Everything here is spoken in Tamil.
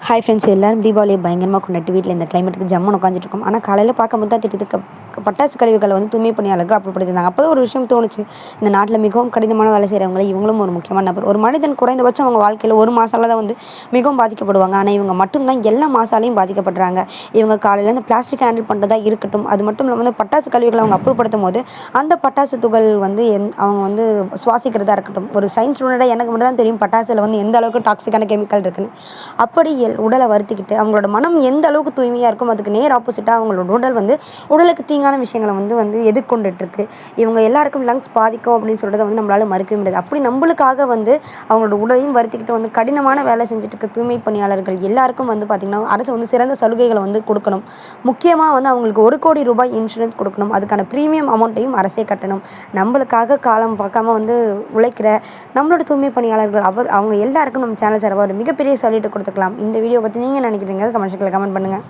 ஹாய் ஃப்ரெண்ட்ஸ், எல்லாரும் தீபாவளியை பயங்கரமாக கொண்டாடி வீட்டில் இந்த கிளைமேட்டுக்கு ஜம்முன்னு உட்காந்துட்டு இருக்கோம். ஆனால் காலையில் பார்க்கும்போது தான் தெரியுது பட்டாசு கழிவுகளை வந்து தூய்மை பணியாளர்கள் அப்புறப்படுத்திருந்தாங்க. அப்போ ஒரு விஷயம் தோணுச்சு, இந்த நாட்டில் மிகவும் கடினமான வேலை செய்கிறவங்கள இவங்களும் ஒரு முக்கியமான நபர். ஒரு மனிதன் குறைந்தபட்சம் அவங்க வாழ்க்கையில் ஒரு மாசால தான் வந்து மிகவும் பாதிக்கப்படுவாங்க. ஆனால் இவங்க மட்டும்தான் எல்லா மாசாலையும் பாதிக்கப்படுறாங்க. இவங்க காலையிலேருந்து பிளாஸ்டிக் ஹேண்டில் பண்ணுறதா இருக்கட்டும், அது மட்டும் இல்லாமல் வந்து பட்டாசு கழிவுகளை அவங்க அப்புறப்படுத்தும் போது அந்த பட்டாசு துகள் வந்து அவங்க வந்து சுவாசிக்கிறதா இருக்கட்டும். ஒரு சயின்ஸ் ஸ்டூடெண்ட்டாக எனக்கு மட்டும் தான் தெரியும் பட்டாசுல வந்து எந்த அளவுக்கு டாக்ஸிக்கான கெமிக்கல் இருக்குன்னு. அப்படி உடலை வருத்திக்கிட்டு அவங்களோட மனம் எந்த அளவுக்கு தூய்மையாக இருக்கும், அதுக்கு நேர் ஆப்போசிட்டாக அவங்களோட உடல் வந்து உடலுக்கு தீங்கான விஷயங்களை வந்து வந்து எதிர்கொண்டுட்டு இவங்க எல்லாருக்கும் லங்ஸ் பாதிக்கும் அப்படின்னு சொல்கிறத வந்து நம்மளால மறுக்கவே முடியாது. அப்படி நம்மளுக்காக வந்து அவங்களோட உடலையும் வருத்திக்கிட்டு வந்து கடினமான வேலை செஞ்சுட்டு இருக்க தூய்மை பணியாளர்கள் எல்லாருக்கும் வந்து பார்த்திங்கன்னா அரசு வந்து சிறந்த சலுகைகளை வந்து கொடுக்கணும். முக்கியமாக வந்து அவங்களுக்கு ₹1,00,00,000 இன்சூரன்ஸ் கொடுக்கணும். அதுக்கான ப்ரீமியம் அமௌண்ட்டையும் அரசே கட்டணும். நம்மளுக்காக காலம் பார்க்காம வந்து உழைக்கிற நம்மளோட தூய்மை பணியாளர்கள் அவங்க எல்லாருக்கும் நம்ம சேனல் சார்பாக ஒரு மிகப்பெரிய சொல்லிட்டு கொடுத்துக்கலாம். இந்த வீடியோ பற்றி நீங்கள் நினைக்கிறீங்க? கமெண்ட் செக்ஷனில் கமெண்ட் பண்ணுங்கள்.